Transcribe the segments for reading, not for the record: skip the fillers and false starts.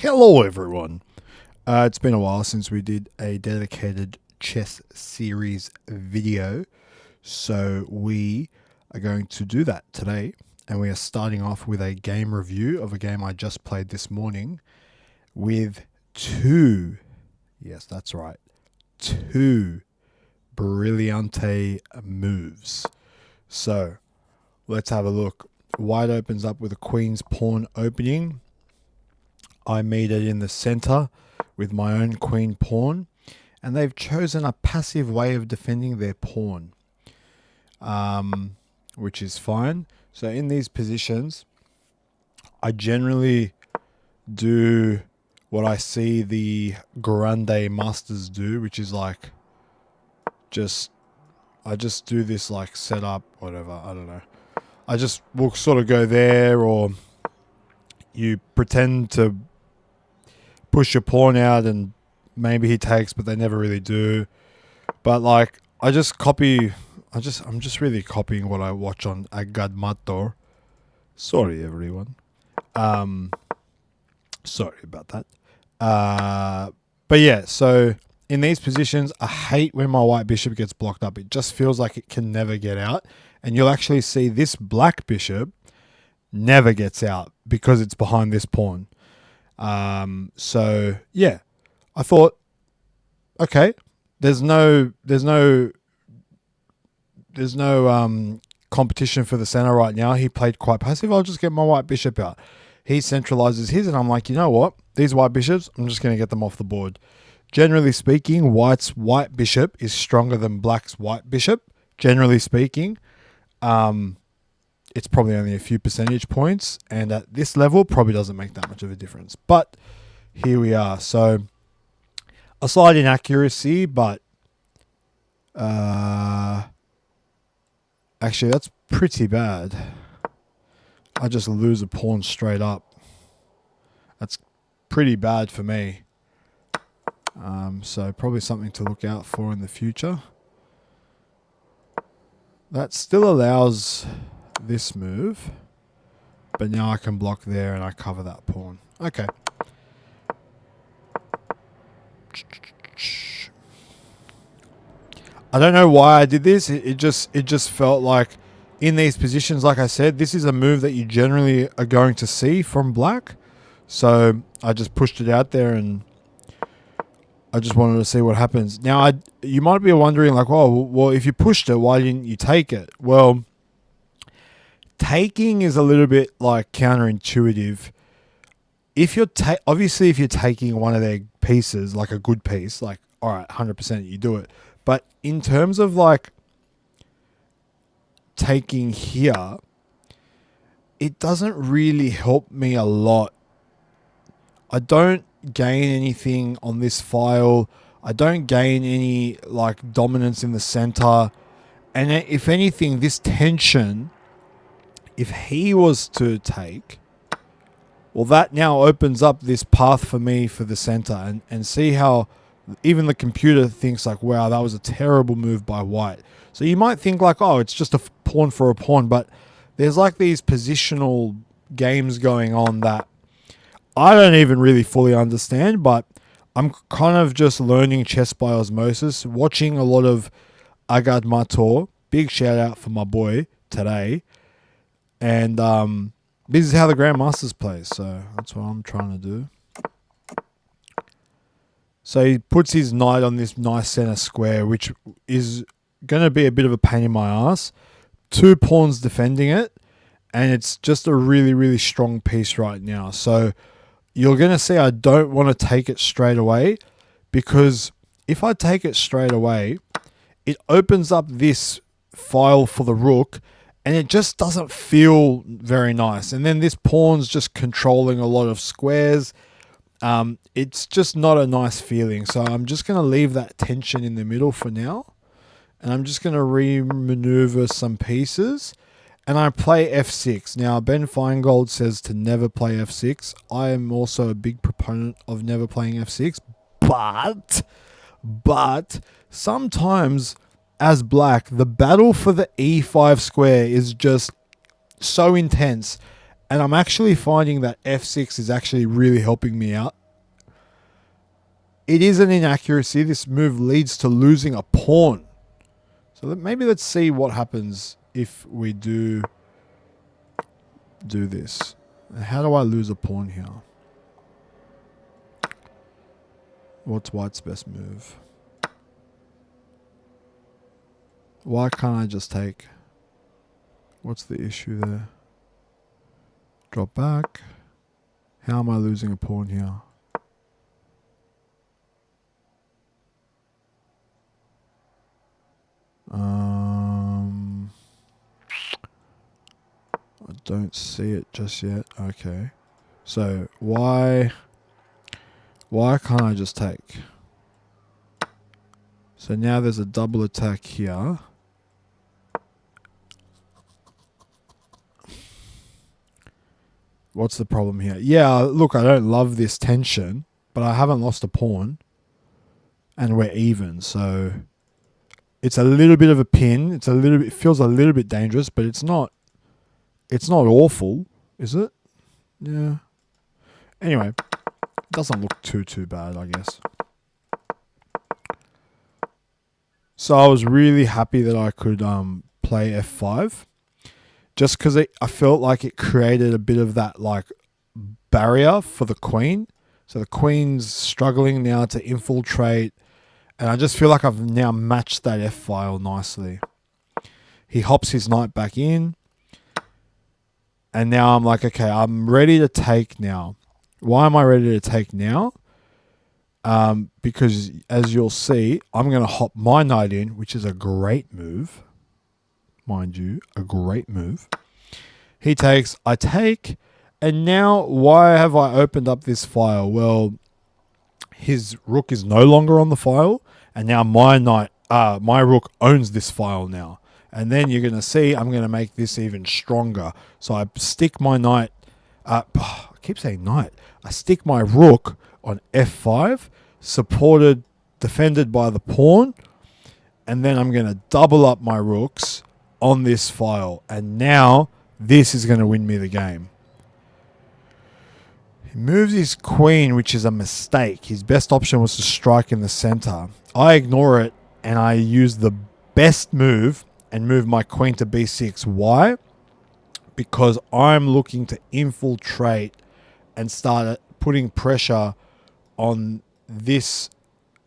Hello everyone. It's been a while since we did a dedicated chess series video, so we are going to do that today, and we are starting off with a game review of a game I just played this morning with yes, that's right, two Brilliante moves. So let's have a look. White opens up with a queen's pawn opening. I meet it in the center with my own queen pawn, and they've chosen a passive way of defending their pawn, which is fine. So in these positions, I generally do what I see the grande masters do, which is like I just do this like setup, whatever, I don't know. I just will sort of go there, or you pretend to push your pawn out and maybe he takes, but they never really do. But like, I'm just really copying what I watch on Agadmator. Sorry everyone. Sorry about that. But yeah, so in these positions, I hate when my white bishop gets blocked up. It just feels like it can never get out. And you'll actually see this black bishop never gets out because it's behind this pawn. So yeah, I thought, okay, there's no competition for the center right now. He played quite passive. I'll just get my white bishop out. He centralizes his, and I'm like, you know what? These white bishops, I'm just going to get them off the board. Generally speaking, white's white bishop is stronger than black's white bishop. Generally speaking, it's probably only a few percentage points, and at this level probably doesn't make that much of a difference. But here we are. So a slight inaccuracy, but actually that's pretty bad. I just lose a pawn straight up. That's pretty bad for me. So probably something to look out for in the future. That still allows this move, but now I can block there and I cover that pawn. Okay. I don't know why I did this. It just felt like in these positions, like I said, this is a move that you generally are going to see from black. So I just pushed it out there, and I just wanted to see what happens. Now, you might be wondering, like, oh, well, if you pushed it, why didn't you take it? Well, taking is a little bit like counterintuitive. If you're obviously if you're taking one of their pieces, like a good piece, like, all right, 100% you do it. But in terms of like taking here, it doesn't really help me a lot. I don't gain anything on this file. I don't gain any like dominance in the center. And if anything, this tension, if he was to take, well, that now opens up this path for me for the center, and see how even the computer thinks like, wow, that was a terrible move by white. So you might think like, oh, it's just a pawn for a pawn, but there's like these positional games going on that I don't even really fully understand, but I'm kind of just learning chess by osmosis, watching a lot of Agadmator. Big shout out for my boy today. And this is how the Grandmasters play, so that's what I'm trying to do. So he puts his knight on this nice center square, which is going to be a bit of a pain in my ass. Two pawns defending it, and it's just a really, really strong piece right now. So you're going to see I don't want to take it straight away, because if I take it straight away, it opens up this file for the rook, and it just doesn't feel very nice. And then this pawn's just controlling a lot of squares. It's just not a nice feeling. So I'm just going to leave that tension in the middle for now. And I'm just going to re-maneuver some pieces. And I play f6. Now, Ben Feingold says to never play f6. I am also a big proponent of never playing f6. But sometimes, as black, the battle for the e5 square is just so intense. And I'm actually finding that f6 is actually really helping me out. It is an inaccuracy. This move leads to losing a pawn. So maybe let's see what happens if we do this. How do I lose a pawn here? What's white's best move? Why can't I just take? What's the issue there? Drop back. How am I losing a pawn here? I don't see it just yet. Okay. So why can't I just take? So now there's a double attack here. What's the problem here? Yeah, look, I don't love this tension, but I haven't lost a pawn. And we're even, so it's a little bit of a pin. It feels a little bit dangerous, but it's not awful, is it? Yeah. Anyway, it doesn't look too bad, I guess. So I was really happy that I could play f5, just because I felt like it created a bit of that like barrier for the queen. So the queen's struggling now to infiltrate, and I just feel like I've now matched that f-file nicely. He hops his knight back in, and now I'm like, okay, I'm ready to take now. Why am I ready to take now? Because as you'll see, I'm going to hop my knight in, which is a great move. Mind you, a great move. He takes, I take, and now why have I opened up this file? Well, his rook is no longer on the file, and now my rook owns this file now. And then you're going to see I'm going to make this even stronger. So I stick my knight, I keep saying knight. I stick my rook on f5, defended by the pawn, and then I'm going to double up my rooks on this file. And now this is going to win me the game. He moves his queen, which is a mistake. His best option was to strike in the center. I ignore it, and I use the best move and move my queen to b6. Why? Because I'm looking to infiltrate and start putting pressure on this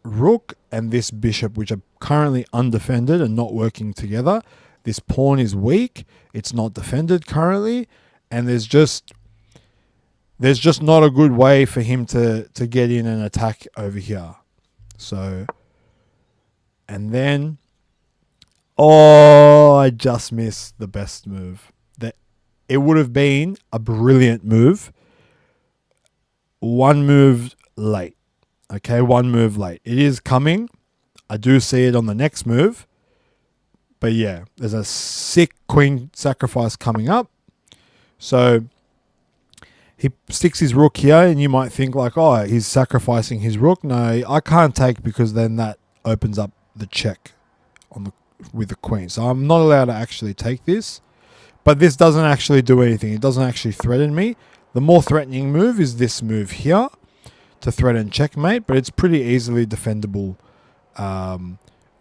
rook and this bishop, which are currently undefended and not working together. This pawn is weak. It's not defended currently, and there's just not a good way for him to get in and attack over here. So, and then, I just missed the best move. It would have been a brilliant move. One move late. Okay, one move late. It is coming. I do see it on the next move. But yeah, there's a sick queen sacrifice coming up. So he sticks his rook here, and you might think like, oh, he's sacrificing his rook. No, I can't take, because then that opens up the check with the queen. So I'm not allowed to actually take this. But this doesn't actually do anything. It doesn't actually threaten me. The more threatening move is this move here to threaten checkmate, but it's pretty easily defendable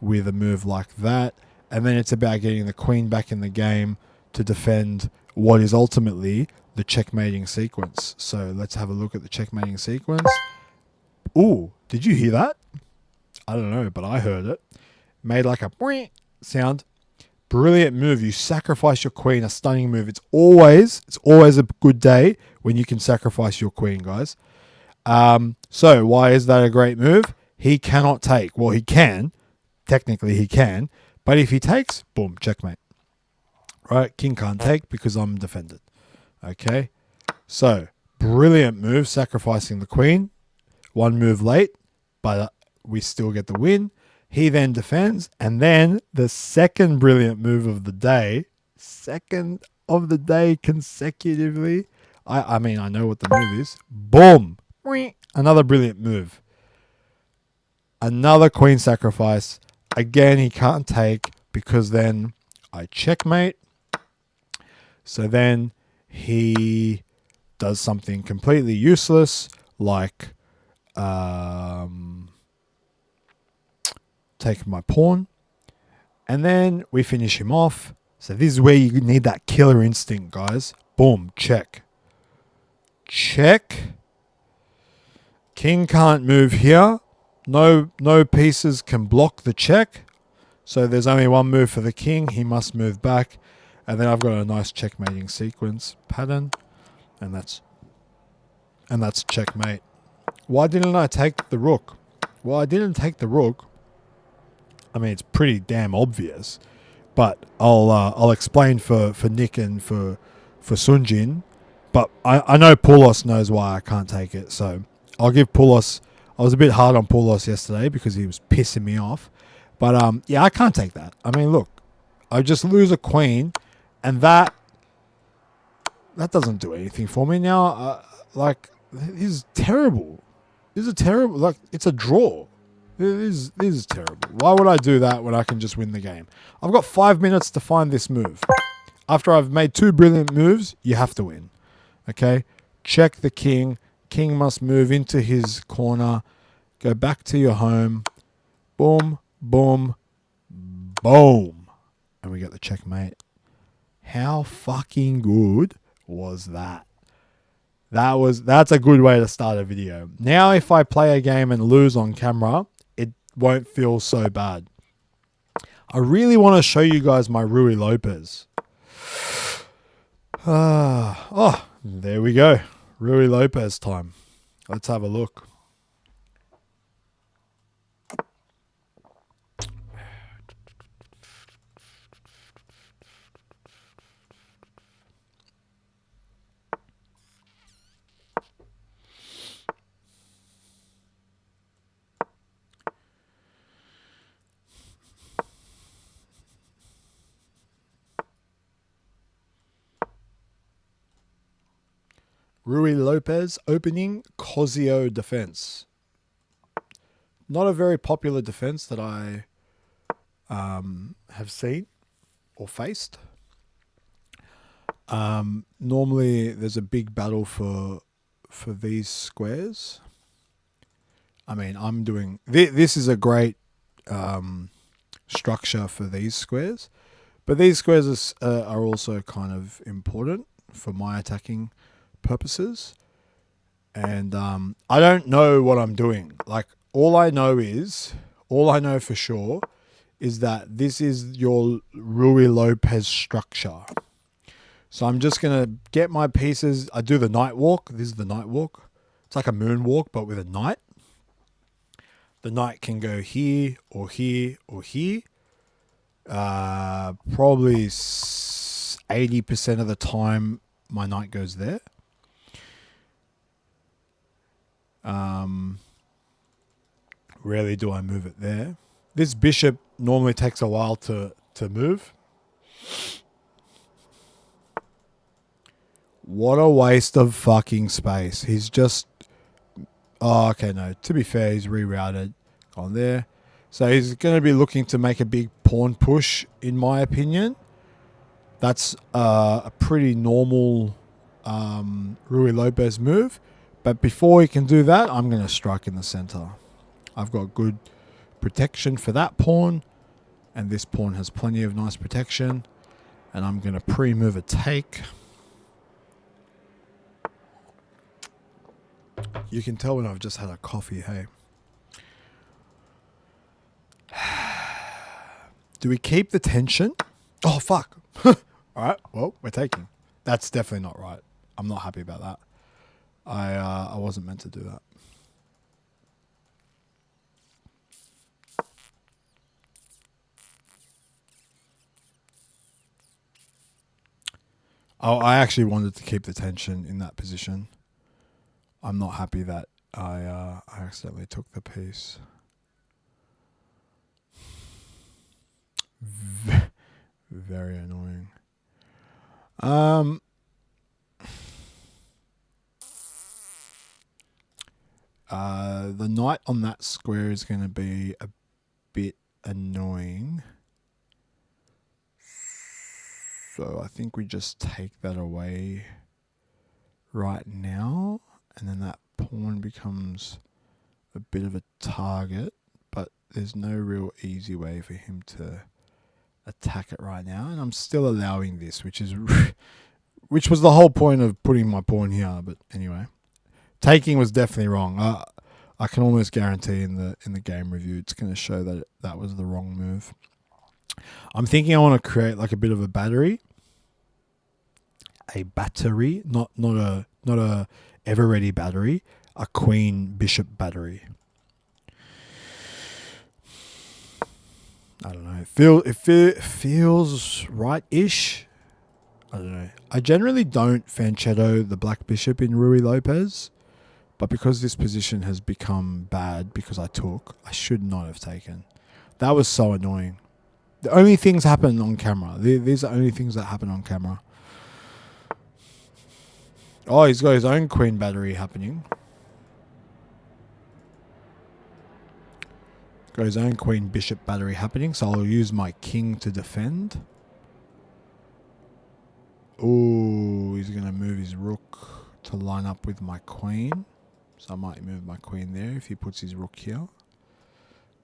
with a move like that. And then it's about getting the queen back in the game to defend what is ultimately the checkmating sequence. So let's have a look at the checkmating sequence. Ooh, did you hear that? I don't know, but I heard it. Made like a sound. Brilliant move. You sacrifice your queen, a stunning move. It's always a good day when you can sacrifice your queen, guys. So why is that a great move? He cannot take. Well, he can. Technically, he can. But if he takes, boom, checkmate. Right? King can't take because I'm defended. Okay? So, brilliant move, sacrificing the queen. One move late, but we still get the win. He then defends, and then the second brilliant move of the day, consecutively. I mean, I know what the move is. Boom. Another brilliant move. Another queen sacrifice. Again, he can't take because then I checkmate. So then he does something completely useless, like take my pawn, and then we finish him off. So this is where you need that killer instinct, guys. Boom, check. Check. King can't move here. No pieces can block the check. So there's only one move for the king. He must move back. And then I've got a nice checkmating sequence pattern. And that's checkmate. Why didn't I take the rook? Well, I didn't take the rook. I mean, it's pretty damn obvious. But I'll explain for Nick and for Sunjin. But I know Poulos knows why I can't take it. So I'll give Poulos... I was a bit hard on Poulos yesterday because he was pissing me off. But yeah, I can't take that. I mean, look. I just lose a queen. And that doesn't do anything for me. Now, like, this is terrible. This is terrible. Like, it's a draw. This is terrible. Why would I do that when I can just win the game? I've got 5 minutes to find this move. After I've made 2 brilliant moves, you have to win. Okay? Check the king. King must move into his corner. Go back to your home. Boom, boom, boom. And we get the checkmate. How fucking good was that? That's a good way to start a video. Now if I play a game and lose on camera, it won't feel so bad. I really want to show you guys my Rui Lopez. Oh, there we go. Rui Lopez time. Let's have a look. Rui Lopez opening Cosio defense. Not a very popular defense that I have seen or faced. Normally there's a big battle for these squares. I mean, I'm doing... This is a great structure for these squares. But these squares are also kind of important for my attacking purposes. And I don't know what I'm doing. Like, all I know for sure is that this is your Rui Lopez structure. So I'm just going to get my pieces. I do the night walk. This is the night walk. It's like a moon walk, but with a knight. The knight can go here or here or here. Probably 80% of the time my knight goes there. Rarely do I move it there. This bishop normally takes a while to move. What a waste of fucking space. He's just... Oh, okay, no. To be fair, he's rerouted. Gone there. So he's going to be looking to make a big pawn push, in my opinion. That's a pretty normal Rui Lopez move. But before he can do that, I'm going to strike in the center. I've got good protection for that pawn. And this pawn has plenty of nice protection. And I'm going to pre-move a take. You can tell when I've just had a coffee, hey. Do we keep the tension? Oh, fuck. All right, well, we're taking. That's definitely not right. I'm not happy about that. I wasn't meant to do that. Oh, I actually wanted to keep the tension in that position. I'm not happy that I accidentally took the piece. Very annoying. The knight on that square is going to be a bit annoying. So I think we just take that away. right now, and then that pawn becomes a bit of a target, but there's no real easy way for him to attack it right now, and I'm still allowing this, which was the whole point of putting my pawn here. But anyway, taking was definitely wrong. I can almost guarantee in the game review it's going to show that that was the wrong move. I'm thinking I want to create like a bit of a battery, not a ever ready battery, a queen bishop battery. I don't know. It feels right-ish. I don't know. I generally don't fanchetto the black bishop in Ruy Lopez, but because this position has become bad because I should not have taken. That was so annoying. The only things happen on camera. These are the only things that happen on camera. Oh, he's got his own queen battery happening. Got his own queen bishop battery happening, so I'll use my king to defend. Oh, he's going to move his rook to line up with my queen. So I might move my queen there if he puts his rook here.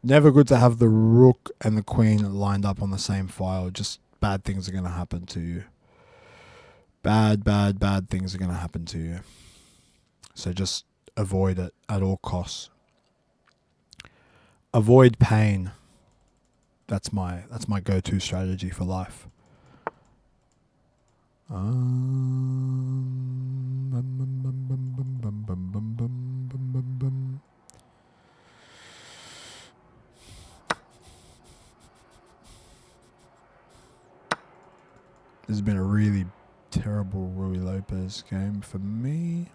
Never good to have the rook and the queen lined up on the same file. Just bad things are going to happen to you. Bad things are going to happen to you. So just avoid it at all costs. Avoid pain. That's my go-to strategy for life. This has been a really terrible Ruy Lopez game for me.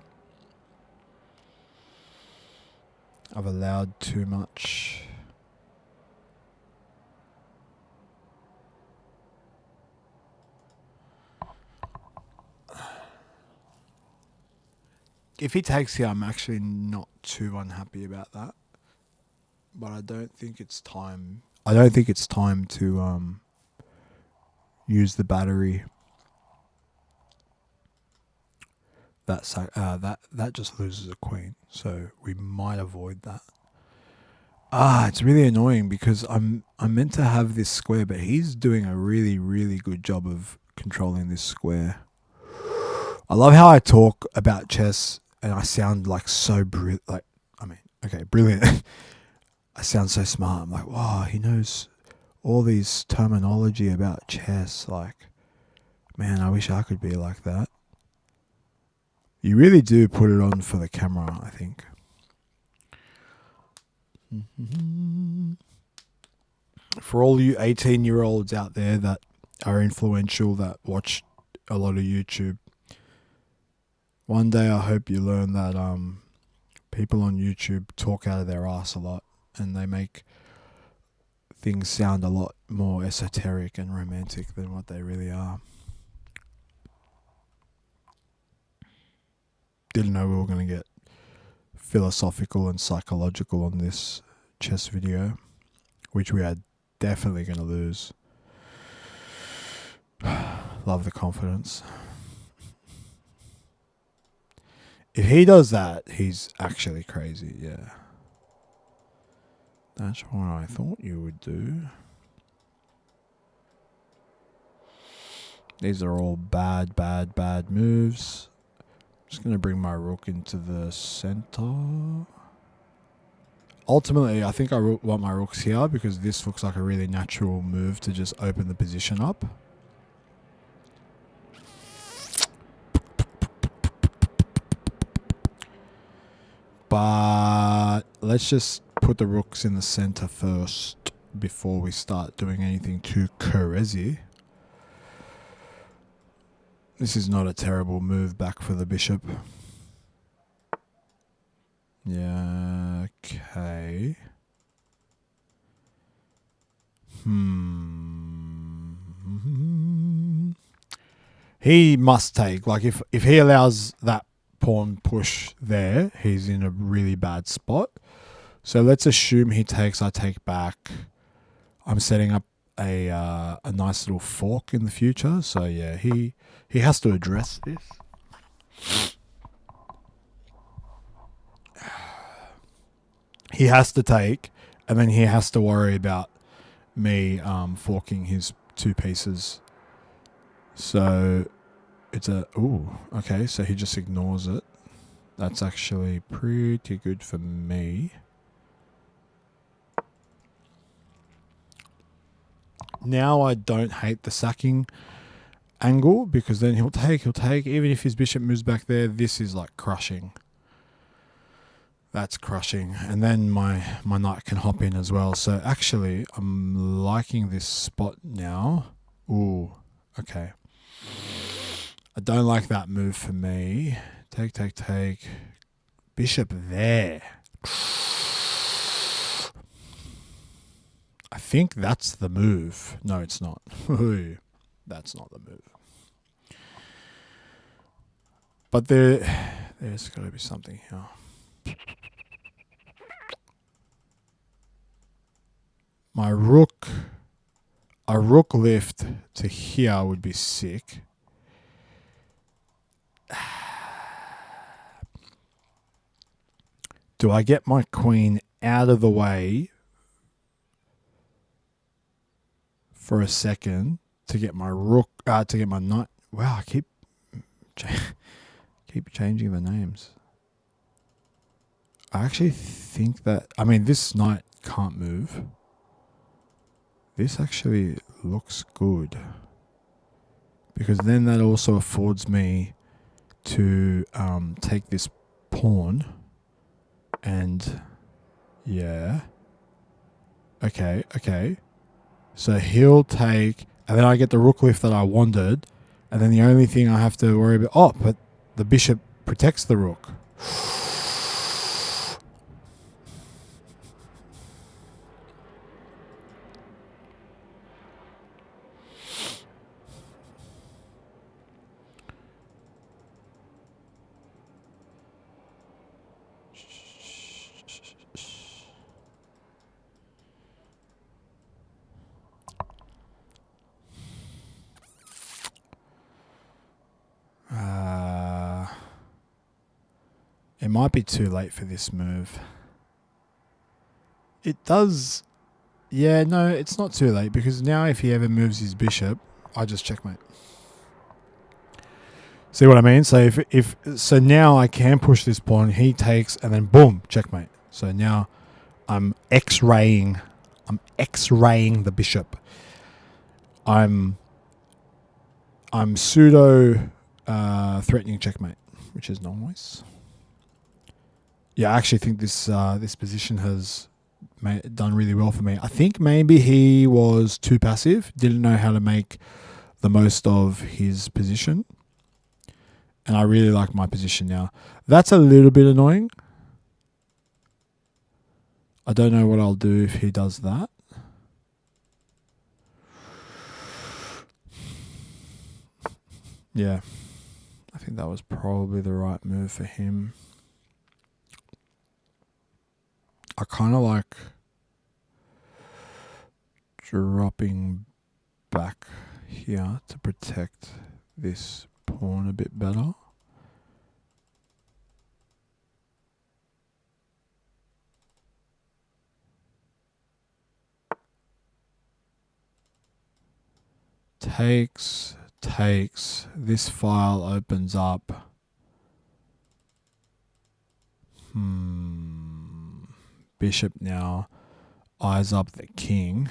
I've allowed too much. If he takes here, I'm actually not too unhappy about that. But I don't think it's time. I don't think it's time to use the battery. That just loses a queen, so we might avoid that. It's really annoying because I'm meant to have this square, but he's doing a really good job of controlling this square. I love how I talk about chess and I sound like so brilliant. Brilliant. I sound so smart. I'm like, wow, he knows all these terminology about chess. Like, man, I wish I could be like that. You really do put it on for the camera, I think. For all you 18-year-olds out there that are influential, that watch a lot of YouTube, one day I hope you learn that people on YouTube talk out of their ass a lot and they make things sound a lot more esoteric and romantic than what they really are. Didn't know we were going to get philosophical and psychological on this chess video, which we are definitely going to lose. Love the confidence. If he does that, he's actually crazy, yeah. That's what I thought you would do. These are all bad moves. Just going to bring my rook into the center. Ultimately, I think I want my rooks here because this looks like a really natural move to just open the position up. But let's just put the rooks in the center first before we start doing anything too crazy. This is not a terrible move back for the bishop. Yeah, okay. He must take. Like, if he allows that pawn push there, he's in a really bad spot. So let's assume he takes, I take back. I'm setting up a nice little fork in the future. So yeah, he has to address this. he has to take, and then he has to worry about me forking his two pieces. So it's a... Ooh, okay, so he just ignores it. That's actually pretty good for me. Now I don't hate the sacking angle, because then he'll take. Even if his bishop moves back there, this is like crushing. That's crushing. And then my knight can hop in as well. So actually, I'm liking this spot now. Ooh, okay. I don't like that move for me. Take. Bishop there. I think that's the move. No, it's not. That's not the move. But there's got to be something here. My rook... A rook lift to here would be sick. Do I get my queen out of the way for a second to get my rook, to get my knight? Wow, I keep changing the names. I actually think that... I mean, this knight can't move. This actually looks good, because then that also affords me to take this pawn, and yeah, okay. So he'll take, and then I get the rook lift that I wanted, and then the only thing I have to worry about... Oh, but the bishop protects the rook. It might be too late for this move. It does... Yeah, no, it's not too late, because now if he ever moves his bishop, I just checkmate. See what I mean? So so now I can push this pawn, he takes, and then boom, checkmate. So now I'm X-raying the bishop. I'm pseudo threatening checkmate, which is nice. Yeah, I actually think this position has done really well for me. I think maybe he was too passive, didn't know how to make the most of his position, and I really like my position now. That's a little bit annoying. I don't know what I'll do if he does that. Yeah, I think that was probably the right move for him. I kind of like dropping back here to protect this pawn a bit better. Takes. This file opens up. Bishop now eyes up the king.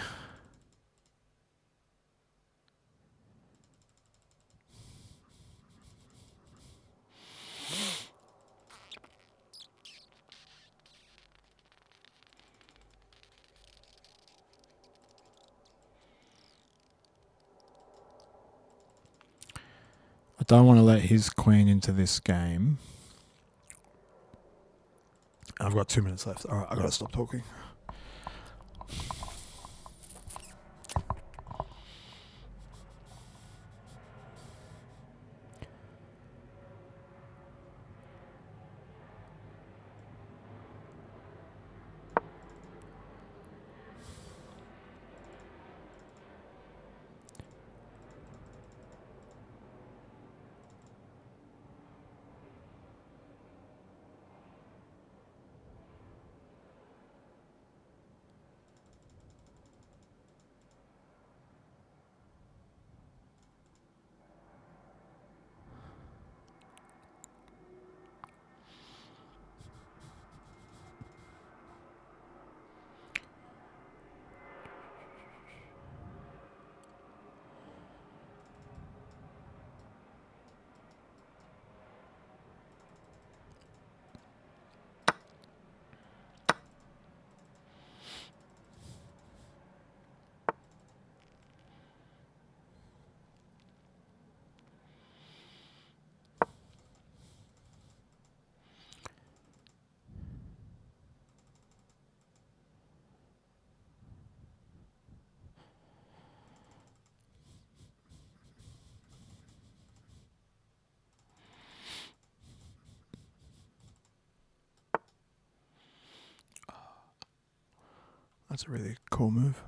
I don't want to let his queen into this game. I've got 2 minutes left. All right, I've got to stop talking. That's a really cool move.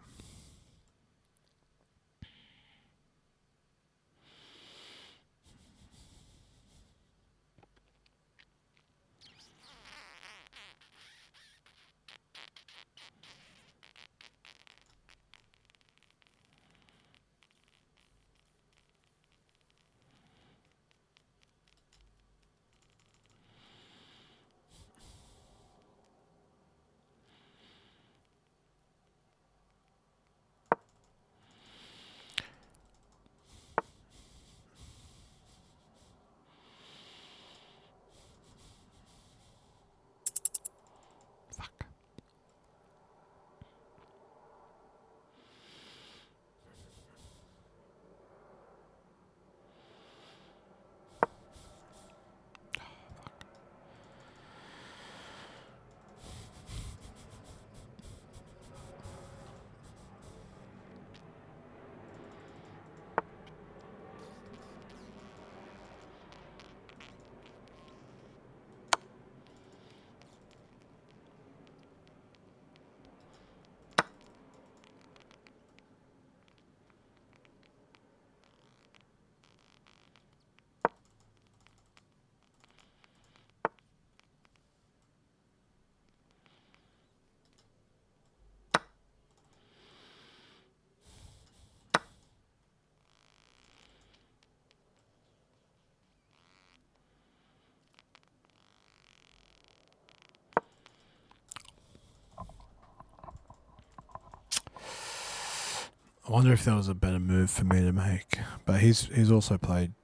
I wonder if there was a better move for me to make, but he's also played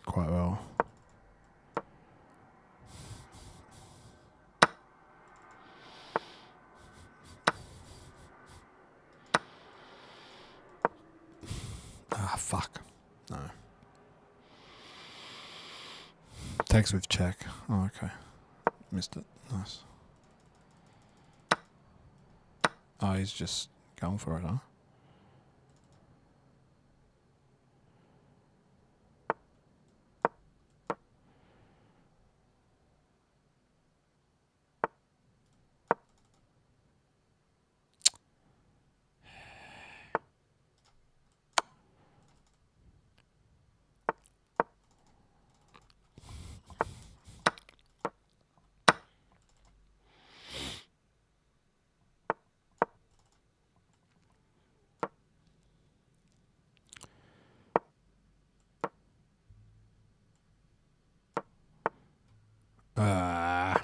quite well. Ah, fuck. No. Takes with check. Oh, okay. Missed it. Nice. Oh, he's just going for it, huh? Ah.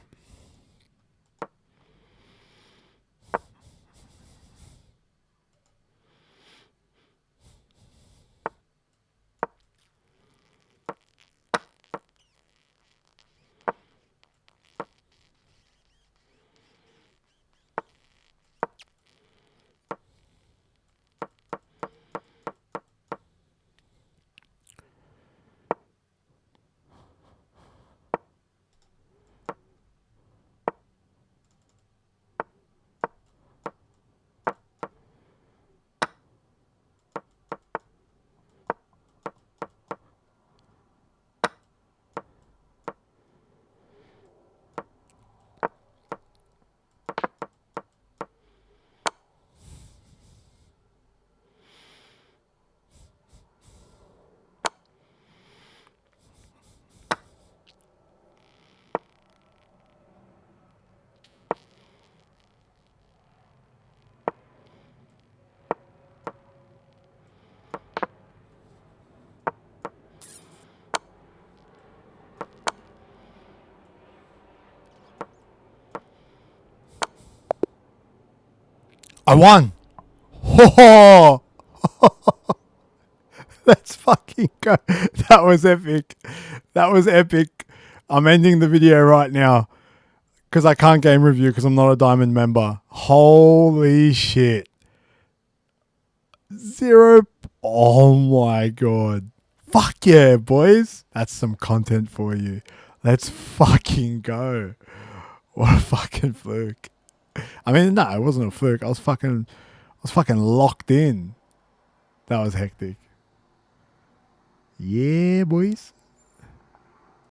I won! Ho. Let's fucking go. That was epic. That was epic. I'm ending the video right now because I can't game review because I'm not a Diamond member. Holy shit. Zero. Oh my god. Fuck yeah, boys. That's some content for you. Let's fucking go. What a fucking fluke. I mean, no, it wasn't a fluke. I was fucking locked in. That was hectic. Yeah, boys.